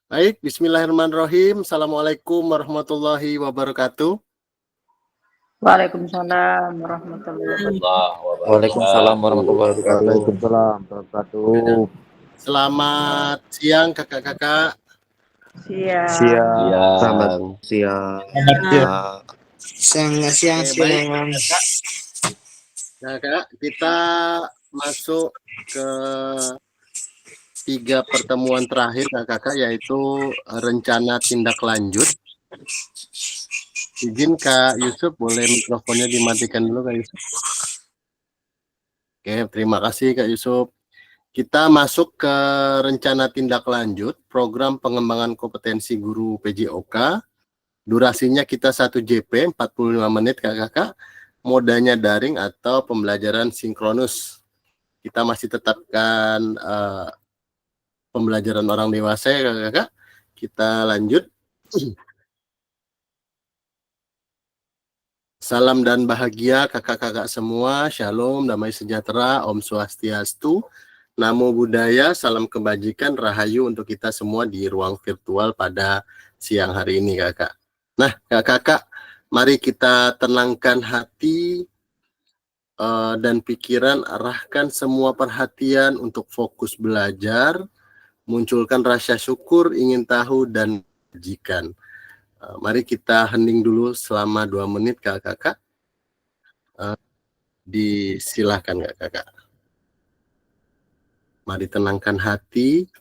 Baik, bismillahirrahmanirrahim. Assalamualaikum warahmatullahi wabarakatuh. Waalaikumsalam warahmatullahi wabarakatuh. Waalaikumsalam warahmatullahi wabarakatuh. Waalaikumsalam wabarakatuh. Selamat siang kakak-kakak. Siang. Selamat siang. Siang. Baik, kakak. Nah, kakak, kita masuk ke 3 pertemuan terakhir kakak, yaitu rencana tindak lanjut. Izin Kak Yusuf, boleh mikrofonnya dimatikan dulu Kak Yusuf. Oke, terima kasih Kak Yusuf. Kita masuk ke rencana tindak lanjut program pengembangan kompetensi guru PJOK. Durasinya kita 1 JP 45 menit kakak. Modanya daring atau pembelajaran sinkronus. Kita masih tetapkan pembelajaran orang dewasa ya kakak. Kita lanjut. Salam dan bahagia kakak-kakak semua. Shalom, damai sejahtera, Om Swastiastu. Namo Buddhaya, salam kebajikan, rahayu untuk kita semua di ruang virtual pada siang hari ini kakak. Nah kakak-kakak, mari kita tenangkan hati dan pikiran, arahkan semua perhatian untuk fokus belajar, munculkan rasa syukur, ingin tahu, dan bajikan. Mari kita hening dulu selama 2 menit kakak-kakak. Disilahkan kakak-kakak. Mari tenangkan hati,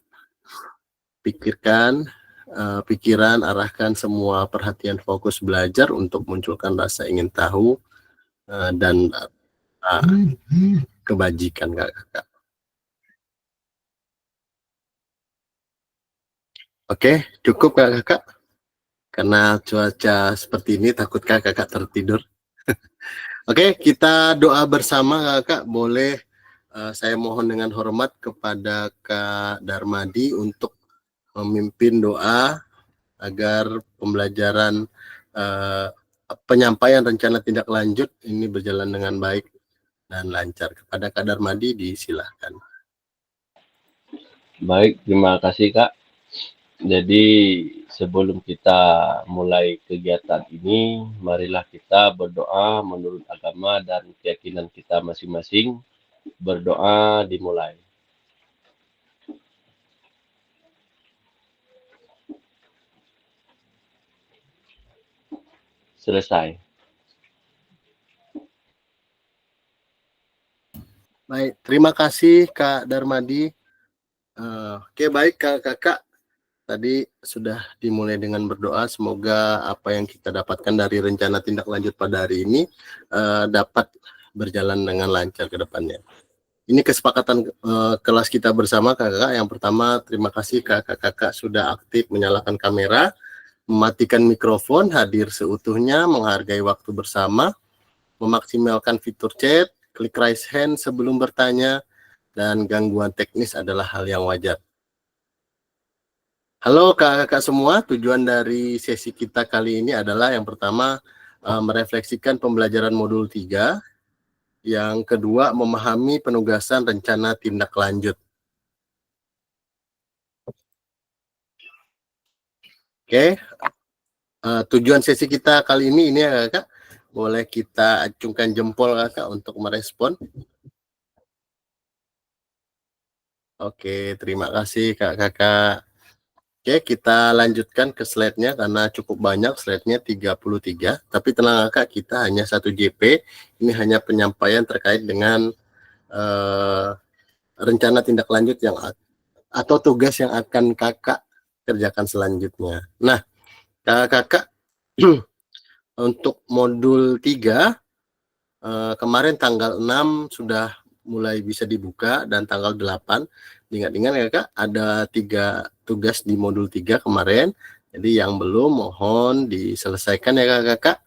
pikirkan, pikiran, arahkan semua perhatian fokus belajar untuk munculkan rasa ingin tahu dan kebajikan kakak-kakak. Oke, cukup kakak-kakak. Karena cuaca seperti ini takut kakak-kakak tertidur. Oke, kita doa bersama kakak. Boleh saya mohon dengan hormat kepada Kak Darmadi untuk memimpin doa agar pembelajaran penyampaian rencana tindak lanjut ini berjalan dengan baik dan lancar. Kepada Kak Darmadi disilahkan. Baik, terima kasih Kak. Jadi sebelum kita mulai kegiatan ini, marilah kita berdoa menurut agama dan keyakinan kita masing-masing. Berdoa dimulai. Selesai. Baik, terima kasih Kak Darmadi. Oke, baik kakak. Tadi sudah dimulai dengan berdoa, semoga apa yang kita dapatkan dari rencana tindak lanjut pada hari ini dapat berjalan dengan lancar ke depannya. Ini kesepakatan kelas kita bersama kakak. Yang pertama, terima kasih kakak-kakak sudah aktif menyalakan kamera, mematikan mikrofon, hadir seutuhnya, menghargai waktu bersama, memaksimalkan fitur chat, klik raise hand sebelum bertanya, dan gangguan teknis adalah hal yang wajar. Halo kakak-kakak semua, tujuan dari sesi kita kali ini adalah yang pertama merefleksikan pembelajaran modul 3, yang kedua memahami penugasan rencana tindak lanjut. Oke, tujuan sesi kita kali ini ya kakak, boleh kita acungkan jempol kakak untuk merespon. Oke, terima kasih kakak-kakak. Oke, kita lanjutkan ke slide-nya karena cukup banyak, slide-nya 33. Tapi tenang kakak, kita hanya 1 JP. Ini hanya penyampaian terkait dengan rencana tindak lanjut yang atau tugas yang akan kakak kerjakan selanjutnya. Nah, kakak untuk modul 3 kemarin tanggal 6 sudah mulai bisa dibuka dan tanggal 8 ingat-ingat ya kak, ada 3 tugas di modul 3 kemarin. Jadi yang belum mohon diselesaikan ya kakak.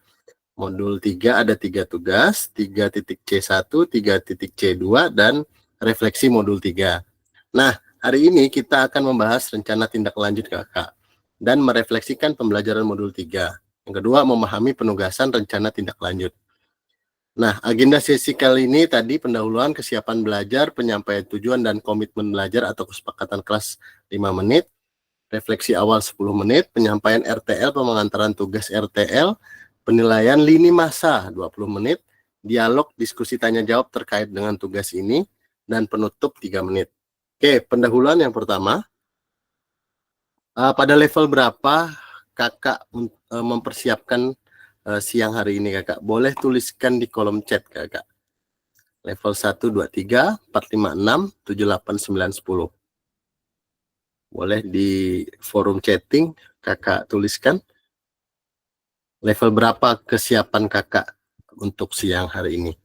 Modul 3 ada 3 tugas, 3.C1, 3.C2, dan refleksi modul 3. Nah, hari ini kita akan membahas rencana tindak lanjut kakak dan merefleksikan pembelajaran modul 3. Yang kedua, memahami penugasan rencana tindak lanjut. Nah, agenda sesi kali ini tadi pendahuluan, kesiapan belajar, penyampaian tujuan dan komitmen belajar atau kesepakatan kelas 5 menit. refleksi awal 10 menit, penyampaian RTL, pengantaran tugas RTL, penilaian lini masa 20 menit, dialog, diskusi tanya jawab terkait dengan tugas ini, dan penutup 3 menit. Oke, pendahuluan yang pertama. Pada level berapa kakak mempersiapkan siang hari ini kakak? Boleh tuliskan di kolom chat kakak. Level 1, 2, 3, 4, 5, 6, 7, 8, 9, 10. Boleh di forum chatting kakak tuliskan. Level berapa kesiapan kakak untuk siang hari ini?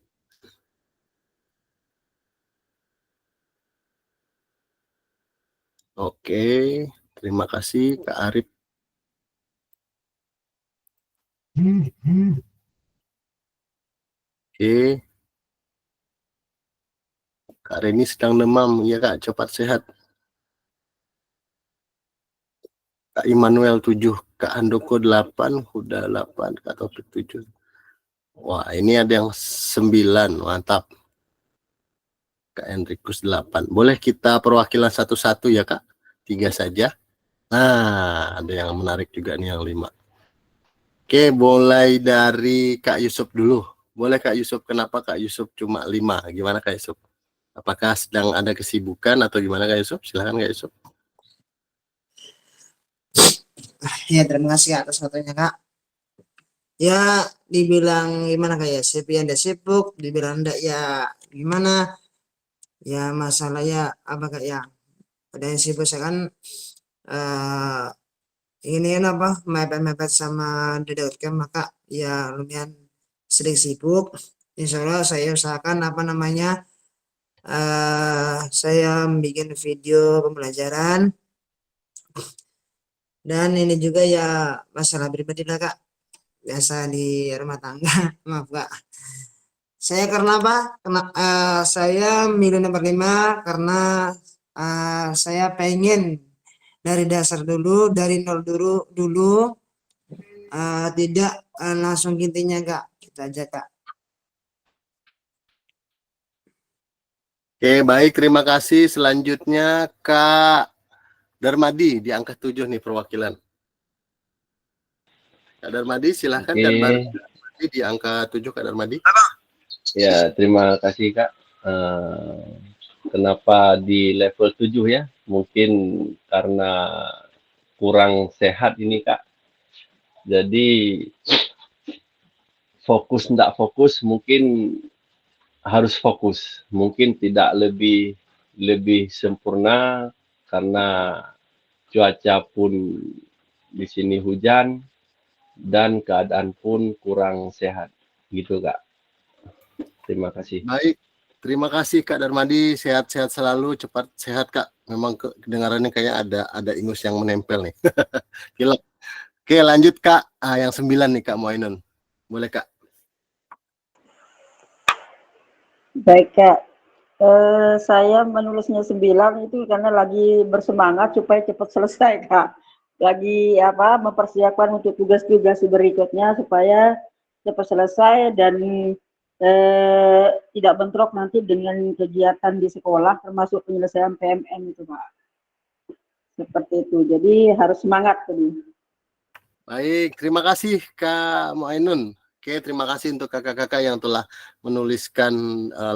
Oke, terima kasih Kak Arif. Oke. Kak Reni sedang demam, iya Kak, cepat sehat. Kak Immanuel 7, Kak Handoko 8, Huda 8, Kak Taufik 7. Wah, ini ada yang 9, mantap. Kak Enrikus 8. Boleh kita perwakilan satu-satu ya Kak? 3 saja. Nah, ada yang menarik juga nih yang 5. Oke, mulai dari Kak Yusuf dulu. Boleh Kak Yusuf, kenapa Kak Yusuf cuma 5? Gimana Kak Yusuf? Apakah sedang ada kesibukan atau gimana Kak Yusuf? Silakan Kak Yusuf. Ya, terima kasih atas waktunya Kak. Ya, dibilang gimana Kak ya, sibuk ya ndak sibuk, dibilang ndak ya gimana. Ya masalah ya apa Kak ya, ada yang sibuk saya kan ini kan apa, mepet-mepet sama deadline maka ya lumayan sering sibuk. Insya Allah saya usahakan apa namanya, saya bikin video pembelajaran. Dan ini juga ya masalah pribadi lah Kak, biasa di rumah tangga. Maaf Kak. Saya karena apa? Saya milih nomor 5 karena saya pengen dari dasar dulu, dari nol dulu, tidak langsung intinya Kak. Kita aja Kak. Oke, baik, terima kasih. Selanjutnya Kak Darmadi di angka 7 nih perwakilan. Kak Darmadi silahkan. Oke. Kak Darmadi di angka 7 Kak Darmadi. Ya, terima kasih Kak. Kenapa di level 7 ya? Mungkin karena kurang sehat ini Kak. Jadi fokus ndak fokus mungkin harus fokus. Mungkin tidak lebih sempurna karena cuaca pun di sini hujan dan keadaan pun kurang sehat. Gitu Kak. Terima kasih. Baik, terima kasih Kak Darmadi. Sehat-sehat selalu, cepat sehat Kak. Memang kedengarannya kayak ada ingus yang menempel nih. Gila. Oke, lanjut Kak. Yang 9 nih Kak Moinun. Boleh Kak? Baik Kak, saya menulisnya 9 itu karena lagi bersemangat supaya cepat selesai Kak. Lagi apa, mempersiapkan untuk tugas-tugas berikutnya supaya cepat selesai dan tidak bentrok nanti dengan kegiatan di sekolah termasuk penyelesaian PMN itu Pak. Seperti itu, jadi harus semangat tadi. Baik, terima kasih Kak Moinun. Oke, terima kasih untuk kakak-kakak yang telah menuliskan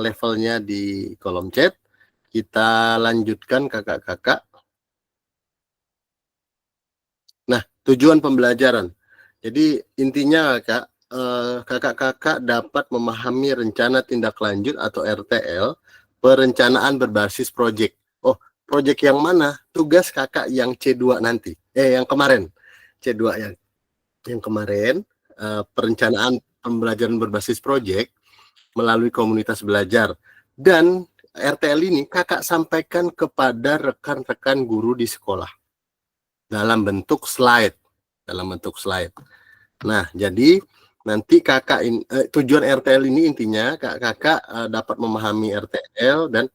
levelnya di kolom chat. Kita lanjutkan kakak-kakak. Nah, tujuan pembelajaran. Jadi intinya kakak-kakak dapat memahami rencana tindak lanjut atau RTL, perencanaan berbasis proyek. Oh, proyek yang mana? Tugas kakak yang C2 nanti. Yang kemarin. C2 yang kemarin. Perencanaan pembelajaran berbasis proyek melalui komunitas belajar, dan RTL ini kakak sampaikan kepada rekan-rekan guru di sekolah dalam bentuk slide, Nah, jadi nanti kakak tujuan RTL ini intinya kakak dapat memahami RTL dan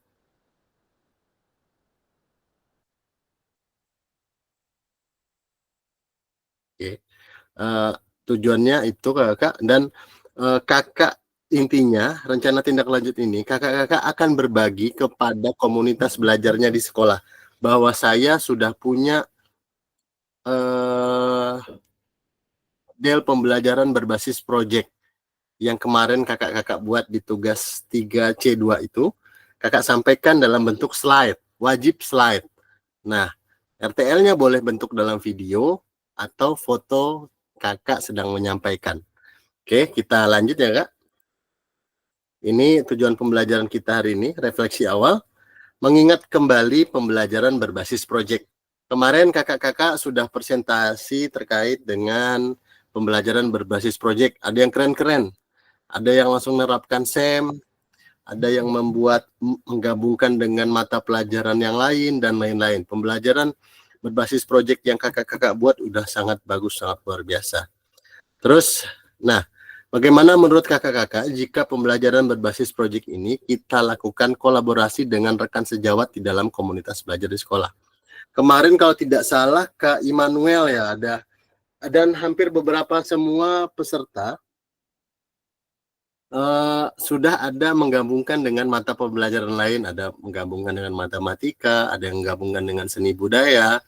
tujuannya itu kakak dan kakak intinya rencana tindak lanjut ini kakak-kakak akan berbagi kepada komunitas belajarnya di sekolah bahwa saya sudah punya model pembelajaran berbasis project yang kemarin kakak-kakak buat di tugas 3C2 itu, kakak sampaikan dalam bentuk slide, wajib slide. Nah, RTL-nya boleh bentuk dalam video atau foto kakak sedang menyampaikan. Oke, kita lanjut ya kak. Ini tujuan pembelajaran kita hari ini, refleksi awal, mengingat kembali pembelajaran berbasis project. Kemarin kakak-kakak sudah presentasi terkait dengan pembelajaran berbasis project. Ada yang keren-keren, ada yang langsung menerapkan SEM, ada yang menggabungkan dengan mata pelajaran yang lain, dan lain-lain. Pembelajaran berbasis project yang kakak-kakak buat udah sangat bagus, sangat luar biasa. Terus, nah, bagaimana menurut kakak-kakak jika pembelajaran berbasis project ini kita lakukan kolaborasi dengan rekan sejawat di dalam komunitas belajar di sekolah? Kemarin kalau tidak salah Kak Immanuel ya ada, dan hampir beberapa semua peserta sudah ada menggabungkan dengan mata pembelajaran lain, ada menggabungkan dengan matematika, ada yang menggabungkan dengan seni budaya.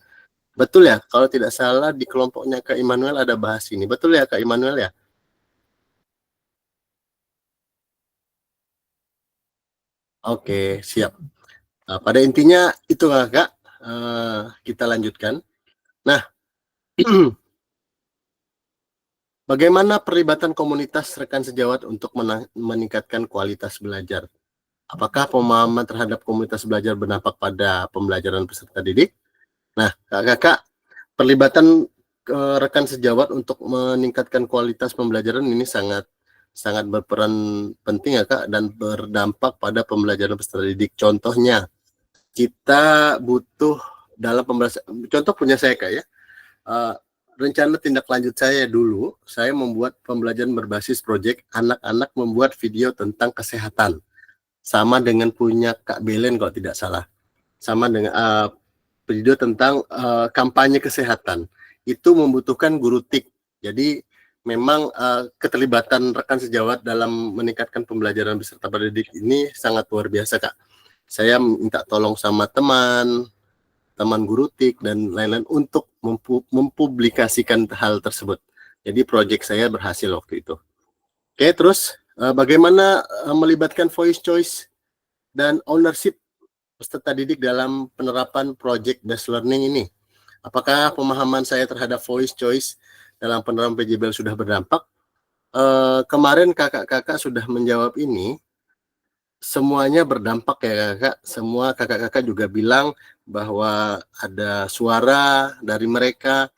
Betul ya? Kalau tidak salah di kelompoknya Kak Immanuel ada bahas ini. Betul ya Kak Immanuel ya? Oke, siap. Nah, pada intinya itu kakak, kita lanjutkan. Nah, bagaimana perlibatan komunitas rekan sejawat untuk meningkatkan kualitas belajar? Apakah pemahaman terhadap komunitas belajar berdampak pada pembelajaran peserta didik? Nah, kakak, perlibatan rekan sejawat untuk meningkatkan kualitas pembelajaran ini sangat berperan penting ya kak, dan berdampak pada pembelajaran peserta didik. Contohnya, kita butuh dalam pembelajaran, contoh punya saya kak ya, rencana tindak lanjut saya dulu, saya membuat pembelajaran berbasis proyek anak-anak membuat video tentang kesehatan, sama dengan punya Kak Belen kalau tidak salah, sama dengan video tentang kampanye kesehatan. Itu membutuhkan guru TIK. Jadi memang keterlibatan rekan sejawat dalam meningkatkan pembelajaran beserta pendidik ini sangat luar biasa Kak. Saya minta tolong sama teman guru TIK dan lain-lain untuk mempublikasikan hal tersebut. Jadi proyek saya berhasil waktu itu. Oke, terus bagaimana melibatkan voice choice dan ownership peserta didik dalam penerapan project based learning ini? Apakah pemahaman saya terhadap voice choice dalam penerapan PJBL sudah berdampak? Kemarin kakak-kakak sudah menjawab ini. Semuanya berdampak ya kakak. Semua kakak-kakak juga bilang bahwa ada suara dari mereka,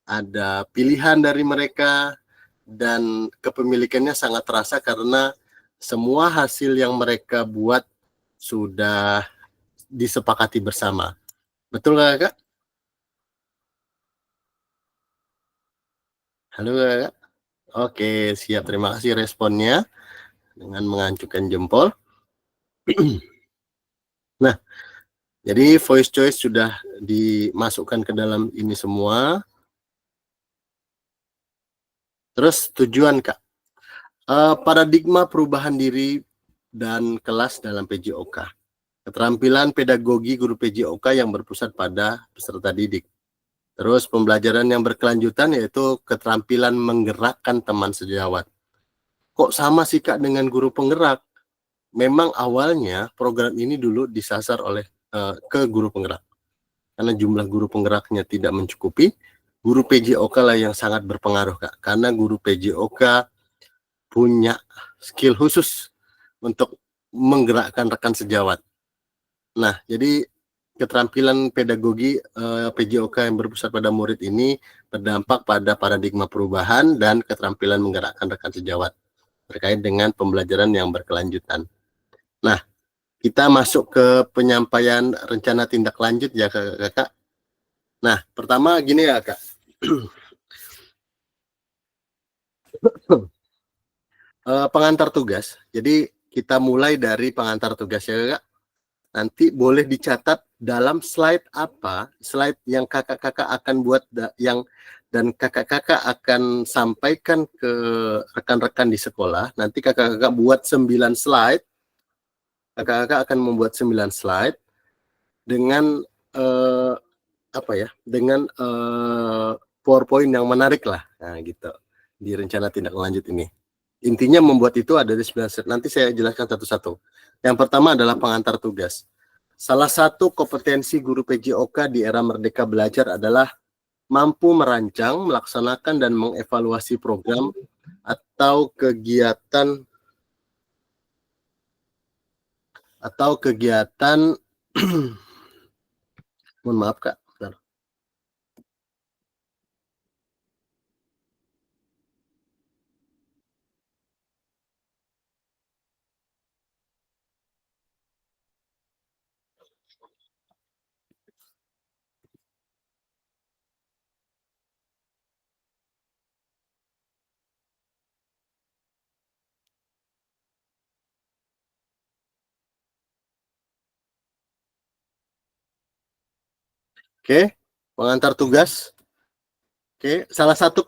ada pilihan dari mereka, dan kepemilikannya sangat terasa karena semua hasil yang mereka buat sudah disepakati bersama. Betul nggak kakak? Halo kakak? Oke, siap. Terima kasih responnya dengan mengacukan jempol. Nah, jadi voice choice sudah dimasukkan ke dalam ini semua. Terus tujuan Kak, paradigma perubahan diri dan kelas dalam PJOK. Keterampilan pedagogi guru PJOK yang berpusat pada peserta didik. Terus pembelajaran yang berkelanjutan yaitu keterampilan menggerakkan teman sejawat. Kok sama sih Kak dengan guru penggerak? Memang awalnya program ini dulu disasar oleh ke guru penggerak. Karena jumlah guru penggeraknya tidak mencukupi, guru PJOK lah yang sangat berpengaruh Kak. Karena guru PJOK punya skill khusus untuk menggerakkan rekan sejawat. Nah, jadi keterampilan pedagogi PJOK yang berpusat pada murid ini berdampak pada paradigma perubahan dan keterampilan menggerakkan rekan sejawat terkait dengan pembelajaran yang berkelanjutan. Nah, kita masuk ke penyampaian rencana tindak lanjut ya kakak. Nah, pertama gini ya kak. Pengantar tugas. Jadi kita mulai dari pengantar tugas ya kakak. Nanti boleh dicatat dalam slide apa, slide yang kakak-kakak akan buat dan kakak-kakak akan sampaikan ke rekan-rekan di sekolah. Nanti kakak-kakak buat 9 slide. Kakak-kakak akan membuat 9 slide dengan apa ya, dengan PowerPoint yang menarik lah, nah gitu, di rencana tindak lanjut ini. Intinya membuat itu ada di 9 slide. Nanti saya jelaskan satu-satu. Yang pertama adalah pengantar tugas. Salah satu kompetensi guru PJOK di era Merdeka Belajar adalah mampu merancang, melaksanakan, dan mengevaluasi program atau kegiatan mohon maaf Kak. Bentar. Oke, pengantar tugas. Oke, salah satu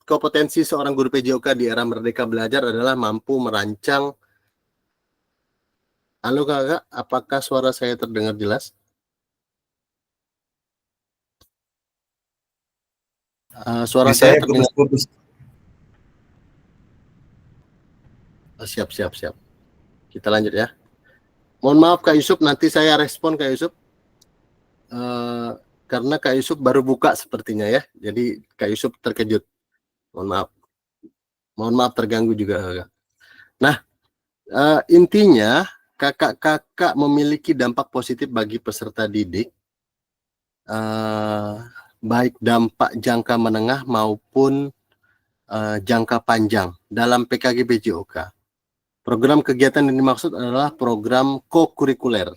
kompetensi seorang guru PJOK di era Merdeka Belajar adalah mampu merancang. Halo Kakak, apakah suara saya terdengar jelas? Suara saya terdengar. Siap. Kita lanjut ya. Mohon maaf Kak Yusuf, nanti saya respon Kak Yusuf. Karena Kak Yusuf baru buka sepertinya ya. Jadi Kak Yusuf terkejut. Mohon maaf terganggu juga Kak. Nah, intinya kakak-kakak memiliki dampak positif bagi peserta didik, baik dampak jangka menengah maupun jangka panjang dalam PKG PJOK. Program kegiatan yang dimaksud adalah program co-kurikuler.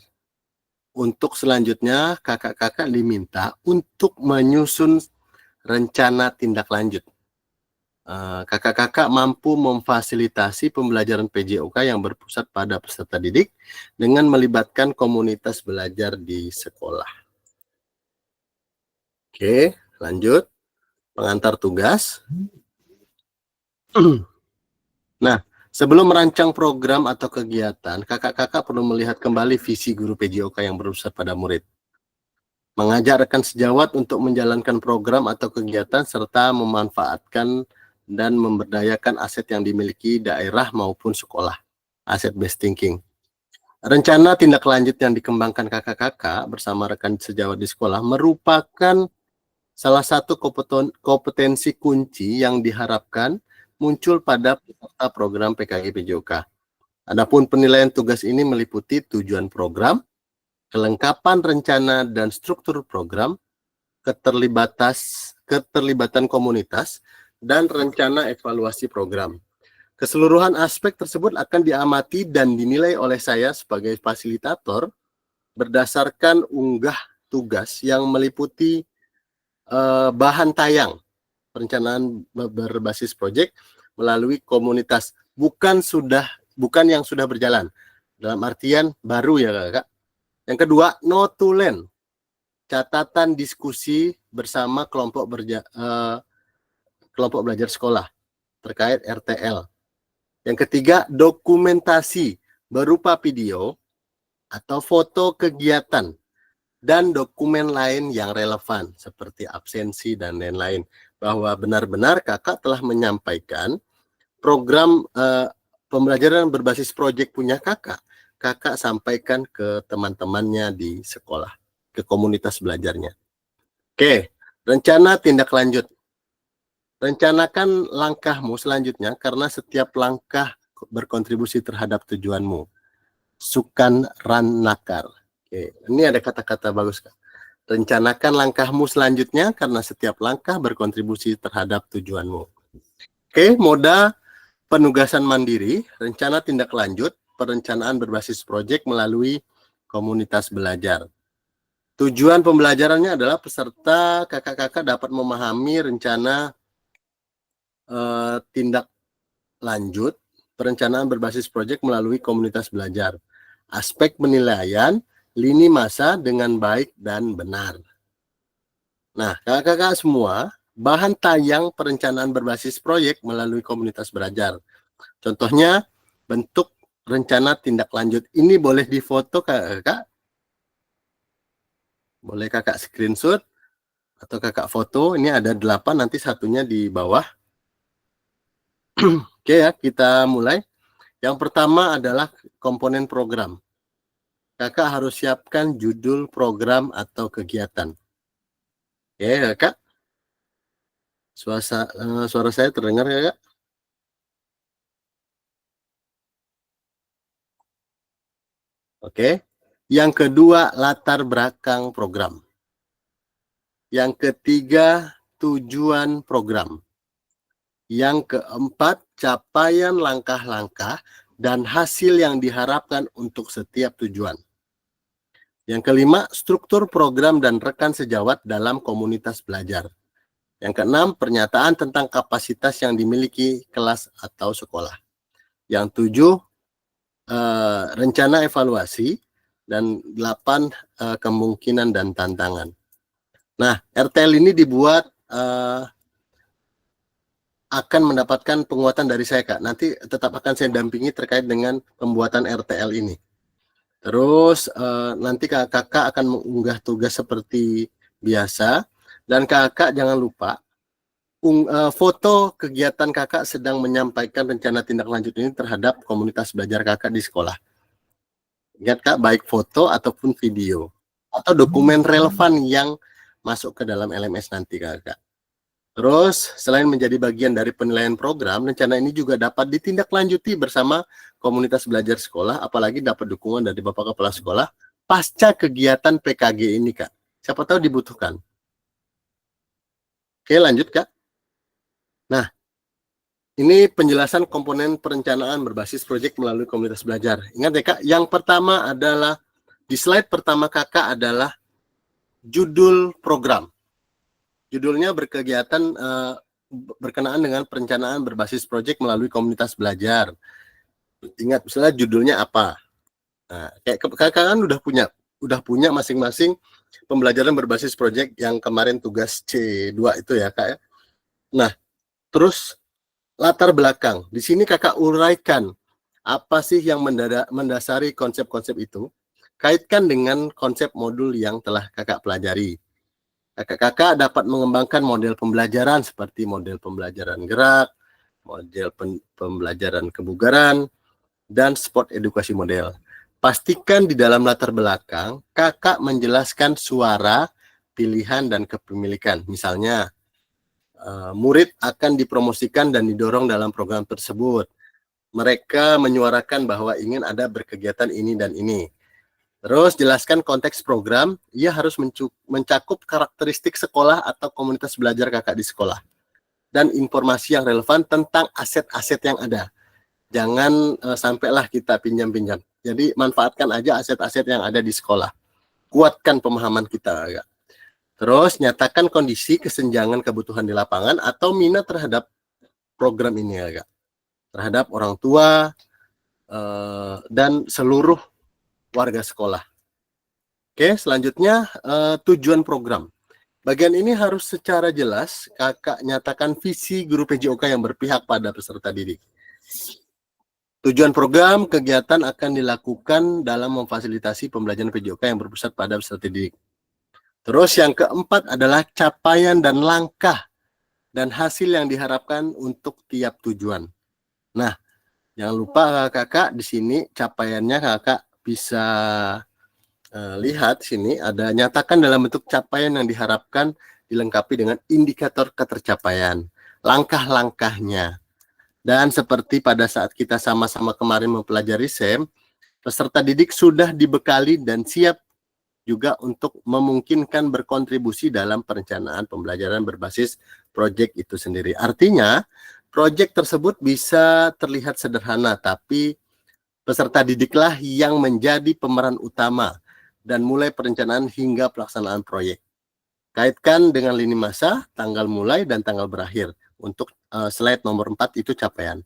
Untuk selanjutnya, kakak-kakak diminta untuk menyusun rencana tindak lanjut. Kakak-kakak mampu memfasilitasi pembelajaran PJOK yang berpusat pada peserta didik dengan melibatkan komunitas belajar di sekolah. Oke, lanjut. Pengantar tugas. Nah, sebelum merancang program atau kegiatan, kakak-kakak perlu melihat kembali visi guru PJOK yang berpusat pada murid. Mengajak rekan sejawat untuk menjalankan program atau kegiatan serta memanfaatkan dan memberdayakan aset yang dimiliki daerah maupun sekolah. Asset based thinking. Rencana tindak lanjut yang dikembangkan kakak-kakak bersama rekan sejawat di sekolah merupakan salah satu kompetensi kunci yang diharapkan muncul pada peserta program PKG PJOK. Adapun penilaian tugas ini meliputi tujuan program, kelengkapan rencana dan struktur program, keterlibatan komunitas, dan rencana evaluasi program. Keseluruhan aspek tersebut akan diamati dan dinilai oleh saya sebagai fasilitator berdasarkan unggah tugas yang meliputi bahan tayang perencanaan berbasis proyek melalui komunitas, bukan yang sudah berjalan, dalam artian baru ya Kakak. Yang kedua, note to learn, catatan diskusi bersama kelompok belajar sekolah terkait RTL. Yang ketiga, dokumentasi berupa video atau foto kegiatan dan dokumen lain yang relevan seperti absensi dan lain-lain, bahwa benar-benar kakak telah menyampaikan program pembelajaran berbasis proyek punya kakak sampaikan ke teman-temannya di sekolah, ke komunitas belajarnya. Oke, rencana tindak lanjut. Rencanakan langkahmu selanjutnya karena setiap langkah berkontribusi terhadap tujuanmu. Sukan Ranakar. Oke, ini ada kata-kata bagus Kak. Rencanakan langkahmu selanjutnya karena setiap langkah berkontribusi terhadap tujuanmu. Oke, moda penugasan mandiri, rencana tindak lanjut, perencanaan berbasis proyek melalui komunitas belajar. Tujuan pembelajarannya adalah peserta kakak-kakak dapat memahami rencana tindak lanjut, perencanaan berbasis proyek melalui komunitas belajar. Aspek penilaian, lini masa dengan baik dan benar. Nah, kakak-kakak semua, bahan tayang perencanaan berbasis proyek melalui komunitas belajar. Contohnya, bentuk rencana tindak lanjut. Ini boleh difoto kakak. Boleh kakak screenshot atau kakak foto. Ini ada 8, nanti satunya di bawah. Oke ya, kita mulai. Yang pertama adalah komponen program. Kakak harus siapkan judul program atau kegiatan. Oke kakak. Suara saya terdengar ya kak? Oke. Yang kedua, latar belakang program. Yang ketiga, tujuan program. Yang keempat, capaian langkah-langkah dan hasil yang diharapkan untuk setiap tujuan. Yang kelima, struktur program dan rekan sejawat dalam komunitas belajar. Yang keenam, pernyataan tentang kapasitas yang dimiliki kelas atau sekolah. Yang tujuh, rencana evaluasi. Dan 8, kemungkinan dan tantangan. Nah, RTL ini dibuat akan mendapatkan penguatan dari saya Kak. Nanti tetap akan saya dampingi terkait dengan pembuatan RTL ini. Terus nanti kakak akan mengunggah tugas seperti biasa. Dan kakak jangan lupa foto kegiatan kakak sedang menyampaikan rencana tindak lanjut ini terhadap komunitas belajar kakak di sekolah. Ingat Kak, baik foto ataupun video atau dokumen relevan yang masuk ke dalam LMS nanti Kakak. Terus selain menjadi bagian dari penilaian program, rencana ini juga dapat ditindaklanjuti bersama komunitas belajar sekolah, apalagi dapat dukungan dari Bapak Kepala Sekolah pasca kegiatan PKG ini Kak. Siapa tahu dibutuhkan. Oke, lanjut Kak. Nah, ini penjelasan komponen perencanaan berbasis proyek melalui komunitas belajar. Ingat ya Kak, yang pertama adalah, di slide pertama Kakak adalah judul program. Judulnya berkegiatan berkenaan dengan perencanaan berbasis proyek melalui komunitas belajar. Ingat, misalnya judulnya apa. Nah, kayak kakak kan udah punya masing-masing pembelajaran berbasis proyek yang kemarin tugas C2 itu ya Kak ya. Nah, terus latar belakang. Di sini kakak uraikan apa sih yang mendasari konsep-konsep itu. Kaitkan dengan konsep modul yang telah kakak pelajari. Kakak dapat mengembangkan model pembelajaran seperti model pembelajaran gerak, model pembelajaran kebugaran, dan sport edukasi model. Pastikan di dalam latar belakang, kakak menjelaskan suara, pilihan, dan kepemilikan. Misalnya, murid akan dipromosikan dan didorong dalam program tersebut. Mereka menyuarakan bahwa ingin ada berkegiatan ini dan ini. Terus jelaskan konteks program, ia harus mencakup karakteristik sekolah atau komunitas belajar kakak di sekolah. Dan informasi yang relevan tentang aset-aset yang ada. Jangan sampailah kita pinjam-pinjam. Jadi manfaatkan aja aset-aset yang ada di sekolah. Kuatkan pemahaman kita. Kak. Terus nyatakan kondisi kesenjangan kebutuhan di lapangan atau minat terhadap program ini. Kak. Terhadap orang tua dan seluruh warga sekolah. Oke, selanjutnya tujuan program. Bagian ini harus secara jelas kakak nyatakan visi guru PJOK yang berpihak pada peserta didik. Tujuan program kegiatan akan dilakukan dalam memfasilitasi pembelajaran PJOK yang berpusat pada peserta didik. Terus yang keempat adalah capaian dan langkah dan hasil yang diharapkan untuk tiap tujuan. Nah, jangan lupa kakak di sini capaiannya kakak bisa lihat sini ada nyatakan dalam bentuk capaian yang diharapkan dilengkapi dengan indikator ketercapaian, langkah-langkahnya. Dan seperti pada saat kita sama-sama kemarin mempelajari SEM, peserta didik sudah dibekali dan siap juga untuk memungkinkan berkontribusi dalam perencanaan pembelajaran berbasis proyek itu sendiri. Artinya, proyek tersebut bisa terlihat sederhana, tapi peserta didiklah yang menjadi pemeran utama dan mulai perencanaan hingga pelaksanaan proyek. Kaitkan dengan lini masa, tanggal mulai dan tanggal berakhir. Untuk slide nomor 4 itu capaian.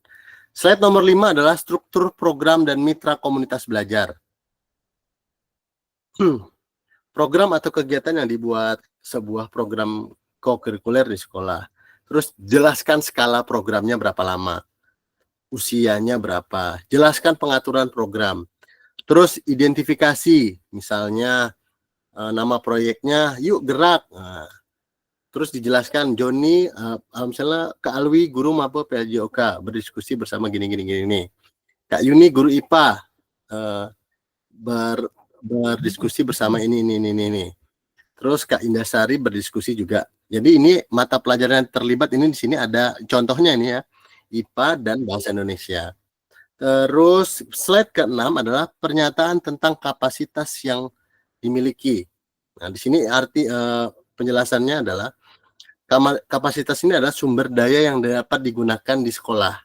Slide nomor 5 adalah struktur program dan mitra komunitas belajar. Program atau kegiatan yang dibuat sebuah program co-kurikuler di sekolah. Terus jelaskan skala programnya berapa lama. Usianya berapa, jelaskan pengaturan program, terus identifikasi, misalnya nama proyeknya yuk gerak, terus dijelaskan Joni, misalnya Kak Alwi guru maba PJOK berdiskusi bersama gini. Kak Yuni guru IPA berdiskusi bersama ini. Terus Kak Indasari berdiskusi juga. Jadi ini mata pelajaran yang terlibat ini di sini ada contohnya ini ya, IPA dan Bahasa Indonesia. Terus slide ke-6 adalah pernyataan tentang kapasitas yang dimiliki. Nah, di sini arti penjelasannya adalah kapasitas ini adalah sumber daya yang dapat digunakan di sekolah.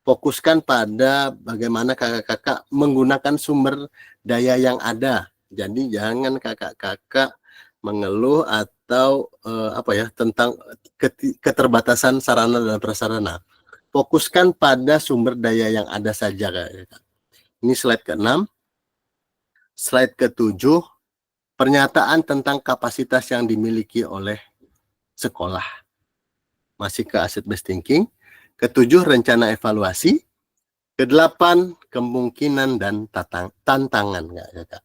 Fokuskan pada bagaimana kakak-kakak menggunakan sumber daya yang ada. Jadi jangan kakak-kakak mengeluh atau tentang keterbatasan sarana dan prasarana. Fokuskan pada sumber daya yang ada saja, kakak. Ini slide ke-6. Slide ke-7, pernyataan tentang kapasitas yang dimiliki oleh sekolah. Masih ke asset based thinking. Ke-7, rencana evaluasi. Ke-8, kemungkinan dan tantangan, kakak.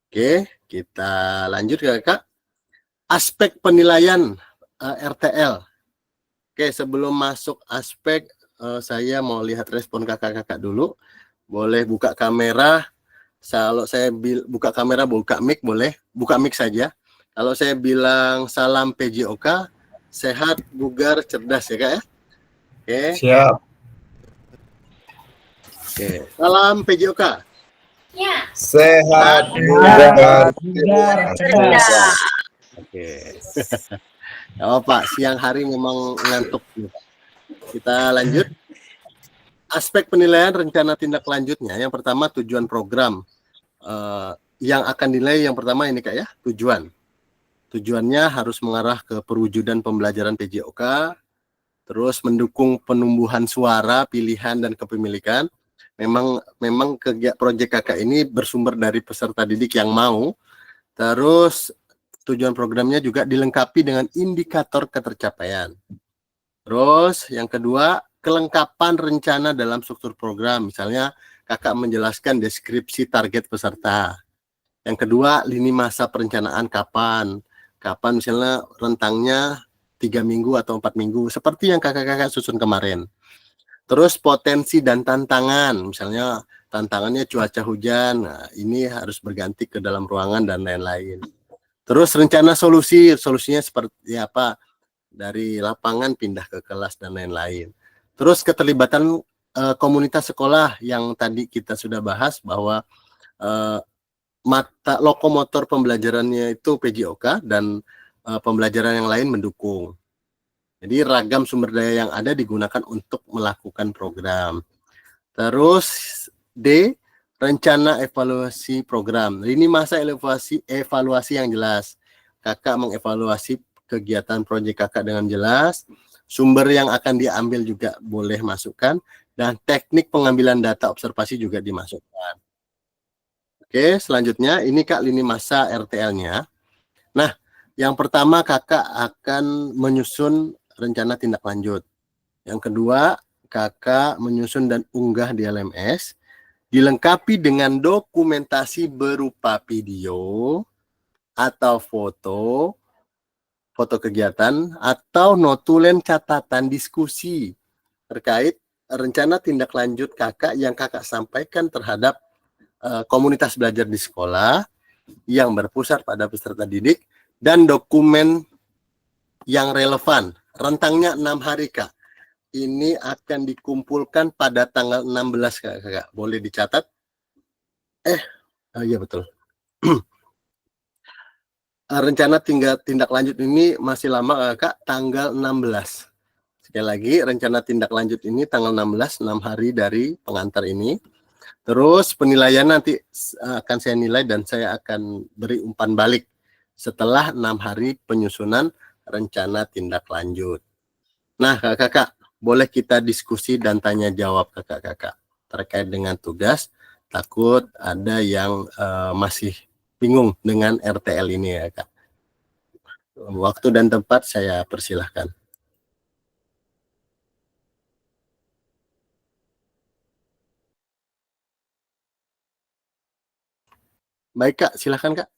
Oke, kita lanjut, kakak. Aspek penilaian RTL. Oke, sebelum masuk aspek, saya mau lihat respon kakak-kakak dulu. Boleh buka kamera. Kalau saya buka kamera, buka mic, boleh. Buka mic saja. Kalau saya bilang salam PJOK, sehat, bugar, cerdas ya kak ya. Oke. Siap. Oke. Salam PJOK. Ya. Sehat, bugar, cerdas. Oke. Oh, Pak, siang hari memang ngantuk. Kita lanjut. Aspek penilaian rencana tindak lanjutnya. Yang pertama tujuan program. Yang akan dinilai yang pertama ini kak ya, tujuan. Tujuannya harus mengarah ke perwujudan pembelajaran PJOK, terus mendukung penumbuhan suara, pilihan dan kepemilikan. Memang proyek kakak ini bersumber dari peserta didik yang mau. Terus tujuan programnya juga dilengkapi dengan indikator ketercapaian. Terus yang kedua, kelengkapan rencana dalam struktur program. Misalnya kakak menjelaskan deskripsi target peserta. Yang kedua, lini masa perencanaan kapan misalnya rentangnya 3 minggu atau 4 minggu, seperti yang kakak-kakak susun kemarin. Terus potensi dan tantangan, misalnya tantangannya cuaca hujan, nah ini harus berganti ke dalam ruangan dan lain-lain. Terus rencana solusinya seperti apa, dari lapangan pindah ke kelas dan lain-lain. Terus keterlibatan komunitas sekolah yang tadi kita sudah bahas bahwa mata lokomotor pembelajarannya itu PJOK dan pembelajaran yang lain mendukung. Jadi ragam sumber daya yang ada digunakan untuk melakukan program. Terus D, rencana evaluasi program. Ini masa evaluasi yang jelas. Kakak mengevaluasi kegiatan proyek kakak dengan jelas. Sumber yang akan diambil juga boleh masukkan. Dan teknik pengambilan data observasi juga dimasukkan. Oke, selanjutnya ini kak lini masa RTL-nya. Nah, yang pertama kakak akan menyusun rencana tindak lanjut. Yang kedua, kakak menyusun dan unggah di LMS, dilengkapi dengan dokumentasi berupa video atau foto kegiatan atau notulen catatan diskusi terkait rencana tindak lanjut kakak yang kakak sampaikan terhadap komunitas belajar di sekolah yang berpusat pada peserta didik dan dokumen yang relevan. Rentangnya 6 hari, Kak. Ini akan dikumpulkan pada tanggal 16, Kak. Boleh dicatat? Iya betul. Rencana tindak lanjut ini masih lama, Kak, tanggal 16. Sekali lagi, rencana tindak lanjut ini tanggal 16, 6 hari dari pengantar ini. Terus penilaian nanti akan saya nilai dan saya akan beri umpan balik setelah 6 hari penyusunan rencana tindak lanjut. Nah, kakak-kakak, boleh kita diskusi dan tanya jawab kakak-kakak terkait dengan tugas. Takut ada yang masih bingung dengan RTL ini ya, Kak. Waktu dan tempat saya persilahkan. Baik, Kak, silahkan, Kak.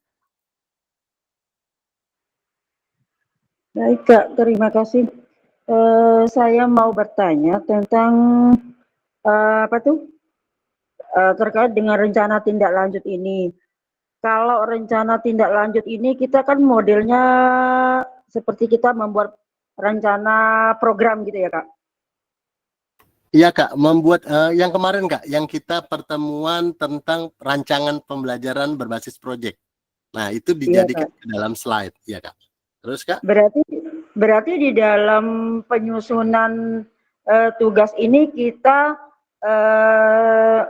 Baik Kak, terima kasih. Saya mau bertanya tentang apa tuh terkait dengan rencana tindak lanjut ini. Kalau rencana tindak lanjut ini kita kan modelnya seperti kita membuat rencana program gitu ya Kak? Iya Kak, membuat yang kemarin Kak, yang kita pertemuan tentang rancangan pembelajaran berbasis proyek. Nah, itu Iya dijadikan Kak. ke dalam slide, ya Kak. Terus Kak? Berarti berarti di dalam penyusunan tugas ini kita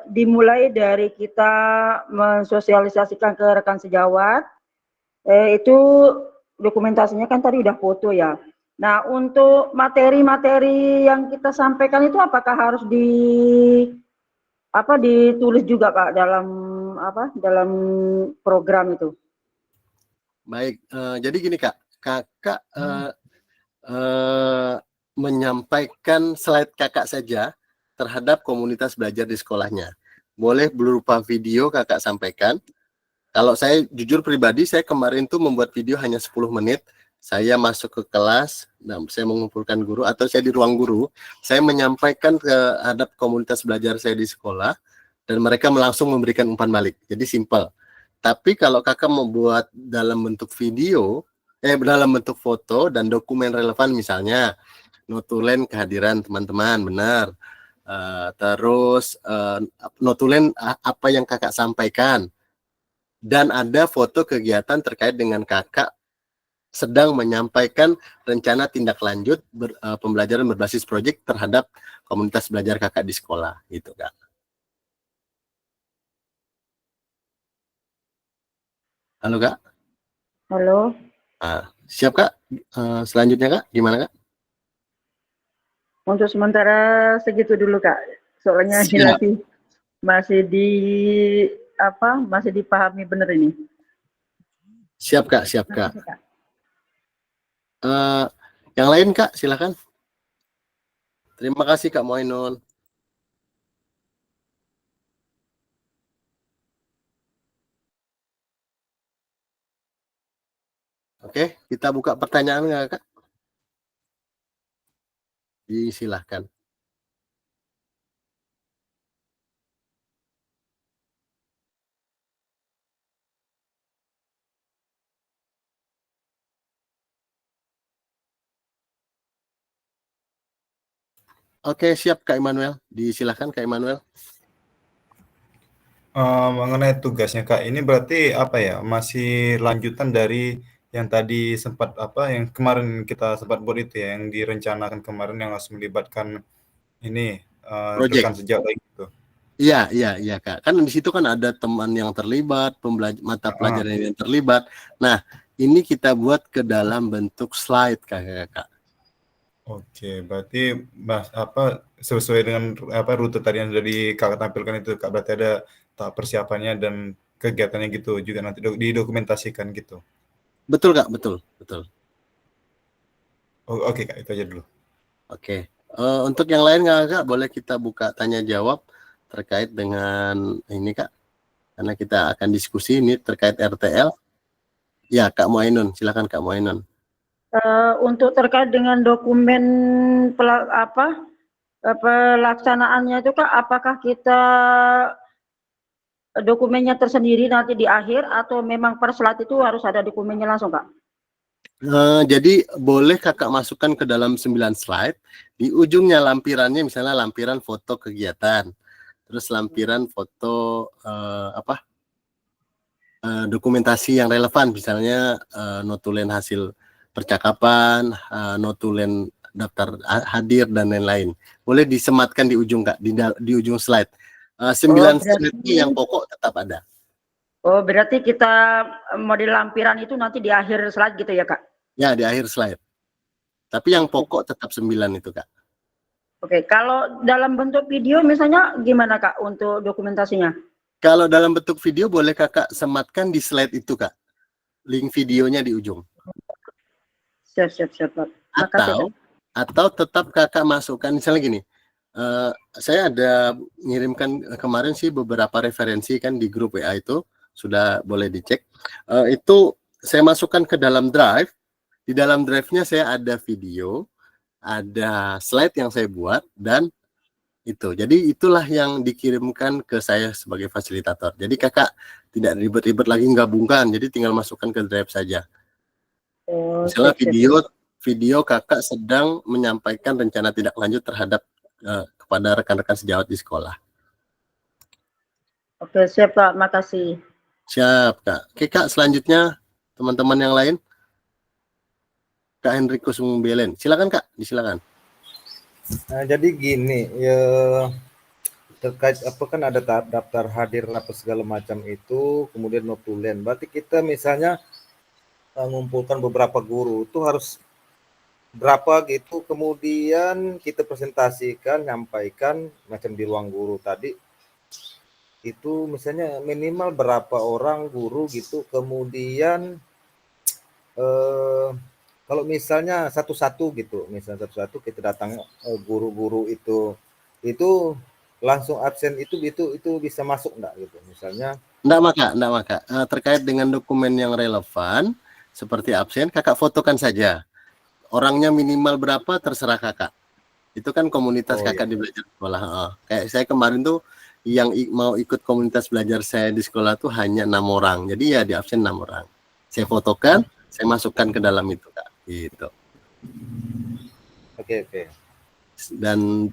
dimulai dari kita mensosialisasikan ke rekan sejawat, itu dokumentasinya kan tadi udah foto ya. Nah, untuk materi-materi yang kita sampaikan itu apakah harus ditulis juga Kak dalam program itu? Baik, jadi gini Kak, Kakak menyampaikan slide Kakak saja terhadap komunitas belajar di sekolahnya. Boleh berupa video Kakak sampaikan. Kalau saya jujur pribadi, saya kemarin tuh membuat video hanya 10 menit. Saya masuk ke kelas, dan saya mengumpulkan guru, atau saya di ruang guru, saya menyampaikan terhadap komunitas belajar saya di sekolah, dan mereka langsung memberikan umpan balik. Jadi simple. Tapi kalau kakak mau buat dalam bentuk video, dalam bentuk foto dan dokumen relevan, misalnya notulen kehadiran teman-teman, benar. Terus notulen apa yang kakak sampaikan, dan ada foto kegiatan terkait dengan kakak sedang menyampaikan rencana tindak lanjut pembelajaran berbasis proyek terhadap komunitas belajar kakak di sekolah, gitu Kak. Halo Kak. Halo. Siap Kak. Selanjutnya Kak, gimana Kak? Untuk sementara segitu dulu Kak. Soalnya ini masih dipahami benar ini. Siap Kak, siap Kak. Yang lain Kak, silakan. Terima kasih Kak Moinun. Oke, kita buka pertanyaan nggak Kak? Silahkan. Oke, siap Kak Immanuel. Disilahkan Kak Immanuel. Mengenai tugasnya Kak, ini berarti apa ya? Masih lanjutan dari yang tadi sempat yang kemarin kita sempat buat itu ya, yang direncanakan kemarin yang harus melibatkan ini rekan sejawat gitu. Iya Kak. Kan di situ kan ada teman yang terlibat, mata pelajaran yang terlibat. Nah, ini kita buat ke dalam bentuk slide Kak. Oke, berarti sesuai dengan rute tadi yang sudah Kakak tampilkan itu Kak, berarti ada tahap persiapannya dan kegiatannya gitu juga nanti didokumentasikan gitu. Betul Kak, betul. Oke Kak, itu aja dulu. Oke. Untuk yang lain Kak, boleh kita buka tanya jawab terkait dengan ini Kak. Karena kita akan diskusi ini terkait RTL. Ya, Kak Moinun, silakan Kak Moinun. Untuk terkait dengan dokumen pelaksanaannya itu Kak, apakah kita dokumennya tersendiri nanti di akhir atau memang per slide itu harus ada dokumennya langsung Kak? Jadi boleh kakak masukkan ke dalam 9 slide. Di ujungnya lampirannya misalnya lampiran foto kegiatan, terus lampiran foto dokumentasi yang relevan, misalnya notulen hasil percakapan, notulen daftar hadir dan lain-lain. Boleh disematkan di ujung Kak, di ujung slide. 9 slide yang pokok tetap ada. Oh, berarti kita model lampiran itu nanti di akhir slide gitu ya Kak? Ya, di akhir slide. Tapi yang pokok tetap 9 itu Kak. Oke, kalau dalam bentuk video misalnya gimana Kak untuk dokumentasinya? Kalau dalam bentuk video boleh kakak sematkan di slide itu Kak. Link videonya di ujung. Siap. Atau tetap kakak masukkan, misalnya gini. Saya ada ngirimkan kemarin sih beberapa referensi kan di grup WA itu. Sudah boleh dicek. Itu saya masukkan ke dalam drive. Di dalam drive-nya saya ada video, ada slide yang saya buat, dan itu. Jadi itulah yang dikirimkan ke saya sebagai fasilitator. Jadi kakak tidak ribet-ribet lagi gabungkan, jadi tinggal masukkan ke drive saja. Oh, Misalnya siap, siap. video kakak sedang menyampaikan rencana tindak lanjut terhadap kepada rekan-rekan sejawat di sekolah. Oke, siap Kak, makasih. Siap kak. Oke kak, selanjutnya teman-teman yang lain. Kak Henrico Sumbelen, silakan kak, disilakan. Nah, jadi gini ya, terkait apa kan ada daftar hadir apa segala macam itu, kemudian notulen. Berarti kita misalnya mengumpulkan beberapa guru itu harus berapa gitu, kemudian kita presentasikan, nyampaikan macam di ruang guru tadi. Itu misalnya minimal berapa orang guru gitu, kemudian kalau misalnya satu-satu gitu, misalnya satu-satu kita datang guru-guru itu langsung absen itu bisa masuk enggak gitu misalnya? Enggak maka. Terkait dengan dokumen yang relevan seperti absen, kakak fotokan saja. Orangnya minimal berapa terserah kakak. Itu kan komunitas kakak di belajar sekolah. Kayak saya kemarin tuh yang mau ikut komunitas belajar saya di sekolah tuh hanya 6 orang. Jadi ya di absen 6 orang. Saya fotokan, saya masukkan ke dalam itu kak. Gitu. Oke. Dan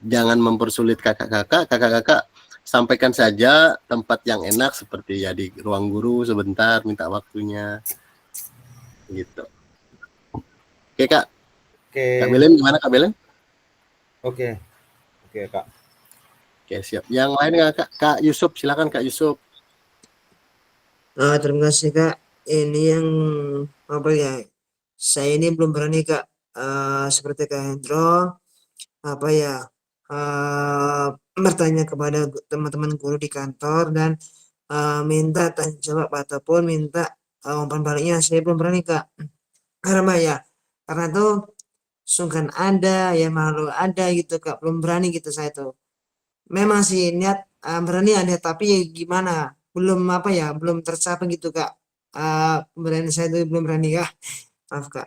jangan mempersulit kakak-kakak sampaikan saja tempat yang enak seperti ya di ruang guru sebentar, minta waktunya gitu. Oke kak. Kak Belen gimana kak Belen? Oke kak. Oke siap. Yang lain kak Yusuf, silakan kak Yusuf. Terima kasih kak. Ini yang apa ya? Saya ini belum berani kak. Seperti Kak Hendro, apa ya? Bertanya kepada teman-teman guru di kantor dan minta tanya jawab ataupun minta umpan baliknya. Saya belum berani kak. Karena ya, karena tuh sungkan ada, ya malu ada gitu kak. Belum berani gitu saya tuh. Memang sih niat berani ada, tapi gimana? Belum apa ya? Belum tercapai gitu kak. Berani saya tuh belum berani ya. Maaf kak.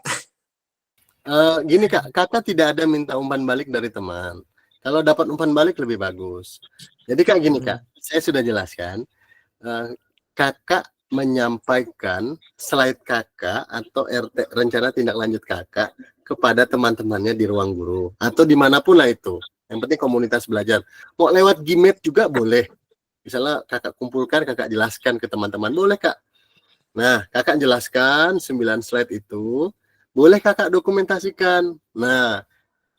Gini kak, kakak tidak ada minta umpan balik dari teman. Kalau dapat umpan balik lebih bagus. Jadi kak gini kak, saya sudah jelaskan. Kakak menyampaikan slide kakak atau RT rencana tindak lanjut kakak kepada teman-temannya di ruang guru atau dimanapun lah itu. Yang penting komunitas belajar. Mau lewat Gmail juga boleh. Misalnya kakak kumpulkan, kakak jelaskan ke teman-teman, boleh kak. Nah, kakak jelaskan 9 slide itu, boleh kakak dokumentasikan. Nah,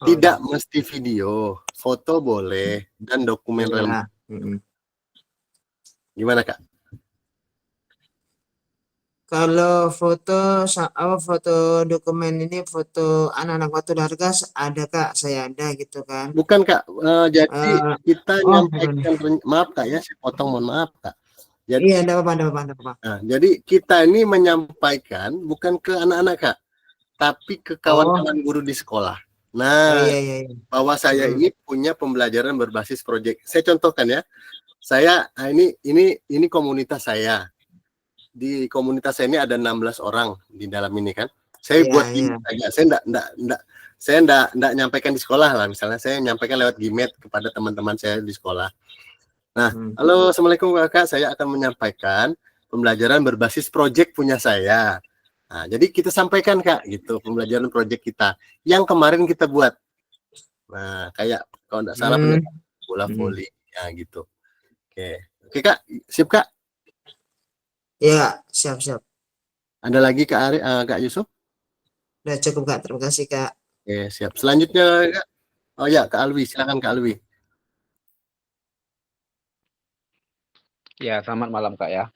tidak mesti video, foto boleh, dan dokumen relevan. Gimana kak? Kalau foto dokumen ini foto anak-anak waktu Dargas ada kak, saya ada gitu kan. Bukan kak, jadi kita nyampaikan, maaf kak ya, saya potong, mohon maaf kak. Jadi, iya, enggak apa-apa. Nah, jadi kita ini menyampaikan bukan ke anak-anak kak, tapi ke kawan-kawan guru di sekolah. Nah, iya. bahwa saya ini punya pembelajaran berbasis proyek. Saya contohkan ya, saya ini komunitas saya. Di komunitas saya ini ada 16 orang di dalam ini kan. Saya buat gimmick aja. Saya enggak nyampaikan di sekolah lah. Misalnya saya nyampaikan lewat gimmick kepada teman-teman saya di sekolah. Nah, halo, assalamualaikum kakak. Saya akan menyampaikan pembelajaran berbasis proyek punya saya. Nah, jadi kita sampaikan kak, gitu pembelajaran proyek kita yang kemarin kita buat. Nah, kayak kalau enggak salah bola voli, ya gitu. Oke kak, siap kak. Ya, siap. Ada lagi Kak Yusuf? Udah cukup kak, terima kasih kak. Oke, siap. Selanjutnya kak. Oh ya, Kak Alwi, silakan Kak Alwi. Ya, selamat malam Kak ya.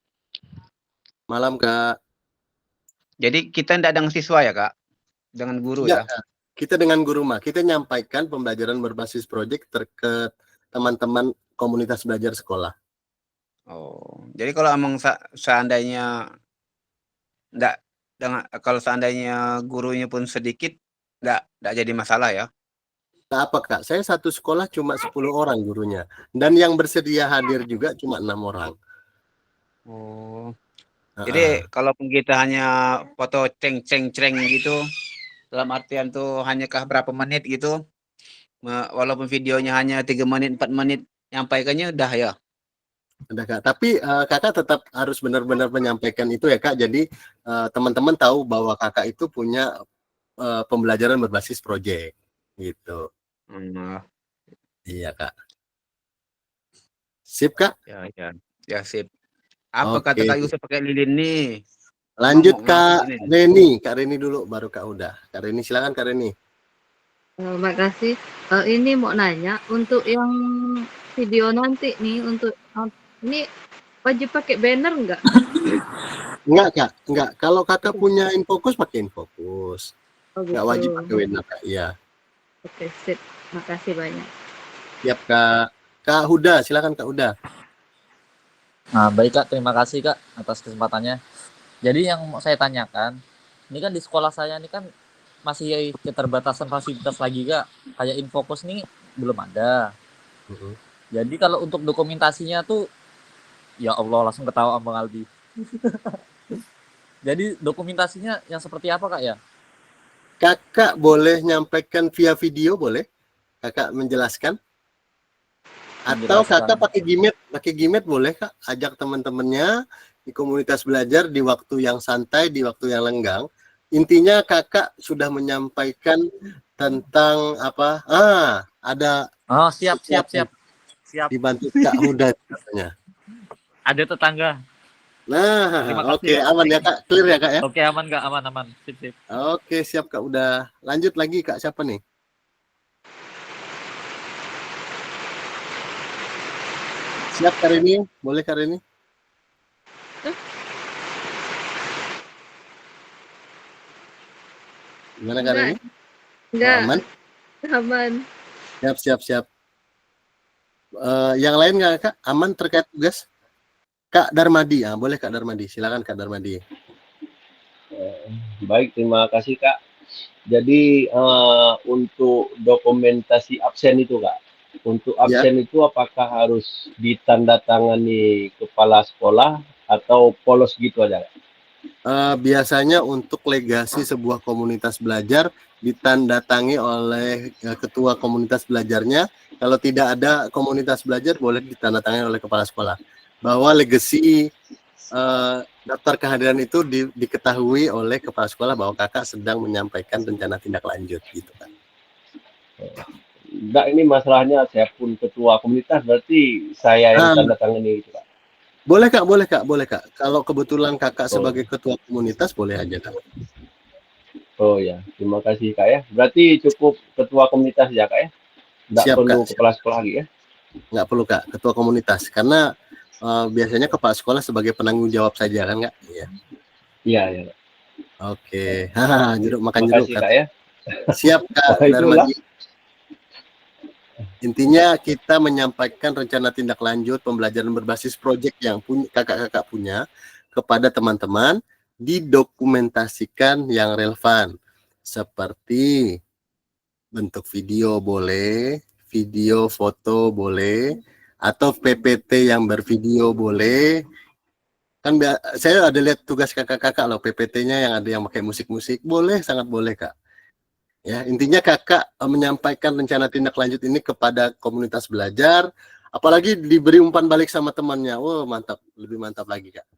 Malam Kak. Jadi kita tidak dengan siswa ya Kak? Dengan guru ya? Kak. Kita dengan guru mah. Kita nyampaikan pembelajaran berbasis proyek ke teman-teman komunitas belajar sekolah. Oh, jadi kalau emang seandainya kalau seandainya gurunya pun sedikit, enggak jadi masalah ya? Nah, apa Kak? Saya satu sekolah cuma 10 orang gurunya. Dan yang bersedia hadir juga cuma 6 orang. Oh, Jadi kalaupun kita hanya foto ceng-ceng-ceng gitu, dalam artian tuh hanya kah berapa menit gitu, walaupun videonya hanya 3 menit, 4 menit, nyampaikannya udah ya. Udah Kak, tapi Kakak tetap harus benar-benar menyampaikan itu ya Kak. Jadi teman-teman tahu bahwa Kakak itu punya pembelajaran berbasis proyek gitu. Iya Kak. Sip Kak. Ya sip. Apa kata Oke. Kak Yusuf pakai lilin nih? Lanjut Mau Kak ngangkut ini. Reni. Kak Reni dulu baru Kak Uda. Kak Reni silakan Kak Reni. Makasih. Ini mau nanya untuk yang video nanti nih untuk ini wajib pakai banner nggak? Enggak Kak, enggak. Kalau Kakak punya Infokus pakai Infokus. Oh Enggak wajib gitu. pakai banner Kak. Iya. Oke, sip. Makasih banyak. Siap Kak. Kak Huda, silakan Kak Huda. Nah, baik Kak, terima kasih Kak atas kesempatannya. Jadi yang mau saya tanyakan, ini kan di sekolah saya ini kan masih keterbatasan fasilitas lagi Kak. Kayak Infokus nih belum ada. Jadi kalau untuk dokumentasinya tuh, ya Allah langsung ketawa Bang Aldi. Jadi dokumentasinya yang seperti apa Kak ya? Kakak boleh nyampaikan via video boleh? Kakak menjelaskan? Atau Kakak pakai Gmail boleh Kak? Ajak teman-temannya di komunitas belajar di waktu yang santai, di waktu yang lenggang. Intinya Kakak sudah menyampaikan tentang apa? Ada. Oh, siap. Dibantu Kak Huda katanya. Ada tetangga. Nah, oke, aman ya Kak, clear ya Kak ya? Oke, aman Kak, aman. Sip. Oke, siap Kak, udah. Lanjut lagi Kak, siapa nih? Siap Kak Reni? Boleh Kak Reni? Gimana Kak Reni? Enggak. Aman? Aman. Siap. Yang lain nggak Kak? Aman terkait tugas? Kak Darmadi, boleh Kak Darmadi, silakan Kak Darmadi. Baik, terima kasih Kak. Jadi untuk dokumentasi absen itu Kak, untuk absen itu apakah harus ditandatangani kepala sekolah atau polos gitu aja Kak? Biasanya untuk legasi sebuah komunitas belajar ditandatangi oleh ketua komunitas belajarnya. Kalau tidak ada komunitas belajar boleh ditandatangani oleh kepala sekolah. Bahwa legasi daftar kehadiran itu diketahui oleh kepala sekolah bahwa kakak sedang menyampaikan rencana tindak lanjut gitu kan. Enggak, ini masalahnya saya pun ketua komunitas, berarti saya yang tanda tangan ini gitu Kak. Boleh Kak. Kalau kebetulan kakak sebagai ketua komunitas boleh aja Kak. Oh ya, terima kasih Kak ya. Berarti cukup ketua komunitas ya Kak ya? Enggak perlu Kak, kepala sekolah lagi ya? Nggak perlu Kak, ketua komunitas. Karena biasanya kepala sekolah sebagai penanggung jawab saja kan Kak? Iya. Oke, jeruk makan jeruk Kak ya. Siap Kak Darmadi. Intinya kita menyampaikan rencana tindak lanjut pembelajaran berbasis proyek yang kakak-kakak punya kepada teman-teman, didokumentasikan yang relevan seperti bentuk video boleh, video foto boleh, atau PPT yang bervideo boleh. Kan saya ada lihat tugas kakak-kakak loh, PPT-nya yang ada yang pakai musik-musik, boleh, sangat boleh Kak. Ya, intinya kakak menyampaikan rencana tindak lanjut ini kepada komunitas belajar, apalagi diberi umpan balik sama temannya. Oh, mantap, lebih mantap lagi Kak.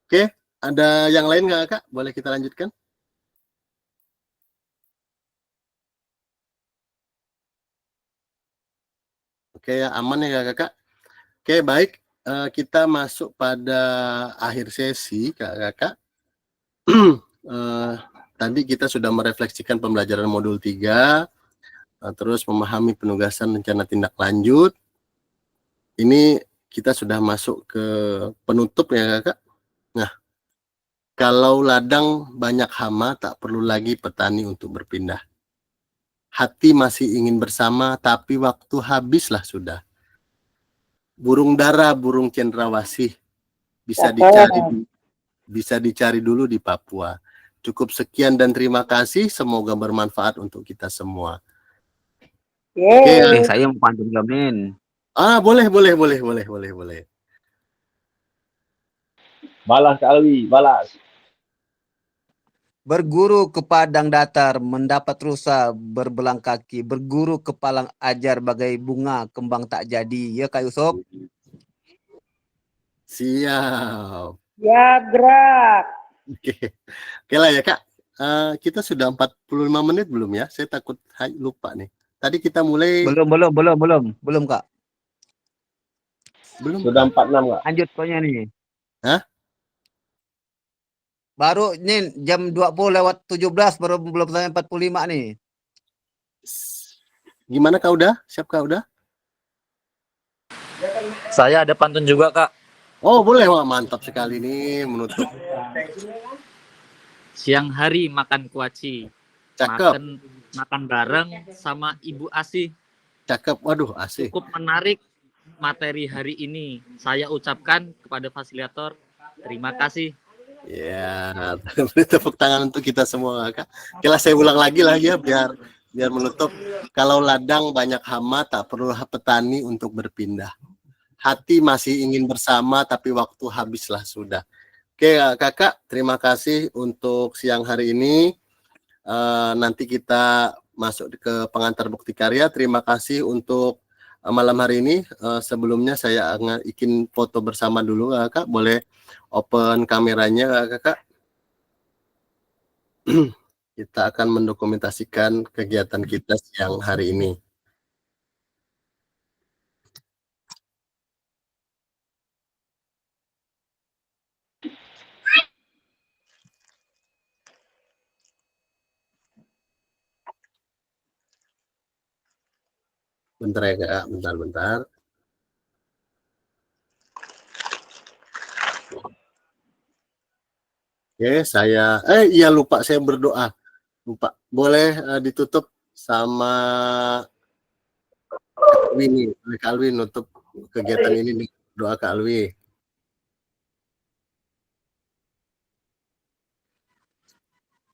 Oke, ada yang lain nggak Kak? Boleh kita lanjutkan? Oke ya, aman ya kakak. Oke, baik. Kita masuk pada akhir sesi kakak. Tadi kita sudah merefleksikan pembelajaran modul 3, terus memahami penugasan rencana tindak lanjut. Ini kita sudah masuk ke penutup ya kakak. Nah, kalau ladang banyak hama, tak perlu lagi petani untuk berpindah. Hati masih ingin bersama, tapi waktu habislah sudah. Burung dara, burung cendrawasih bisa dicari dulu di Papua. Cukup sekian dan terima kasih. Semoga bermanfaat untuk kita semua. Saya mau pantun gamen. Boleh. Balas Kak Alwi, balas. Berguru ke padang datar, mendapat rusa berbelang kaki. Berguru ke palang ajar bagai bunga kembang tak jadi. Ya Kak Yusuf? Siap. Ya, gerak. Oke. Oke lah ya Kak. Kita sudah 45 menit belum ya? Saya takut lupa nih. Tadi kita mulai Belum Kak. belum. Sudah 46 Kak. Lanjut pokoknya nih. Hah? Baru nih jam 20:17 baru belum sampai 45 nih. Gimana Kak udah? Siap Kak udah? Saya ada pantun juga, Kak. Oh boleh, wah mantap sekali nih menutup. Siang hari makan kuaci. Cakep, Makan bareng sama Ibu Asih. cakep. Waduh, asik. Cukup menarik materi hari ini. Saya ucapkan kepada fasilitator, terima kasih. Ya, beri tepuk tangan untuk kita semua Kak. Oke lah, saya ulang lagi lah ya biar menutup. Kalau ladang banyak hama, tak perlu petani untuk berpindah. Hati masih ingin bersama, tapi waktu habislah sudah. Oke Kakak, terima kasih untuk siang hari ini. Nanti kita masuk ke pengantar bukti karya. Terima kasih untuk malam hari ini. Sebelumnya saya ingin foto bersama dulu Kakak. Boleh open kameranya Kakak. Kita akan mendokumentasikan kegiatan kita siang hari ini. Bentar ya Kak, bentar. Oke, iya lupa saya berdoa. Lupa. Boleh ditutup sama Kak Alwi nih. Kak Alwi nutup kegiatan ini nih. Doa Kak Alwi.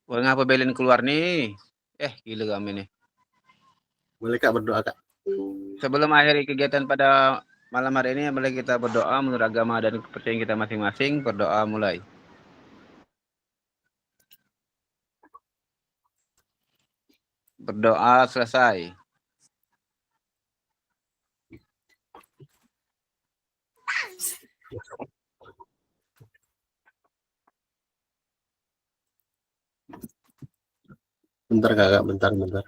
Wah, ngapa Belen keluar nih? Gila kami nih. Boleh Kak berdoa Kak. Sebelum akhiri kegiatan pada malam hari ini, boleh kita berdoa menurut agama dan kepercayaan kita masing-masing. Berdoa mulai. Berdoa selesai. Bentar Kakak, bentar.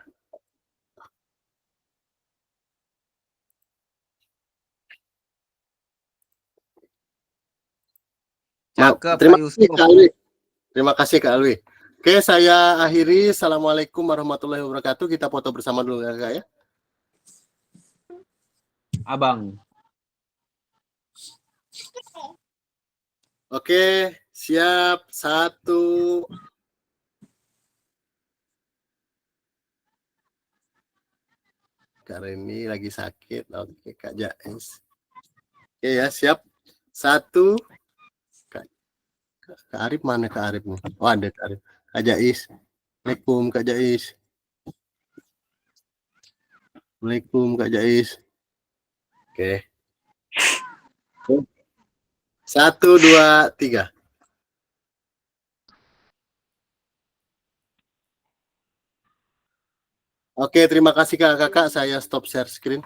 Cakep, Terima Pak kasih Yusuf. Kak Alwi. Terima kasih Kak Alwi. Oke, saya akhiri. Assalamualaikum warahmatullahi wabarakatuh. Kita foto bersama dulu Kak ya. Abang. Oke, siap. 1. Karena ini lagi sakit. Oke, Kak Jais. Oke ya, siap. 1. Kak Arif mana Kak Arif nih? Oh, ada Kak Arif. Kak Jais. Assalamualaikum Kak Jais. Assalamualaikum Kak Jais. Oke. 1, 2, 3. Oke, terima kasih Kakak. Saya stop share screen.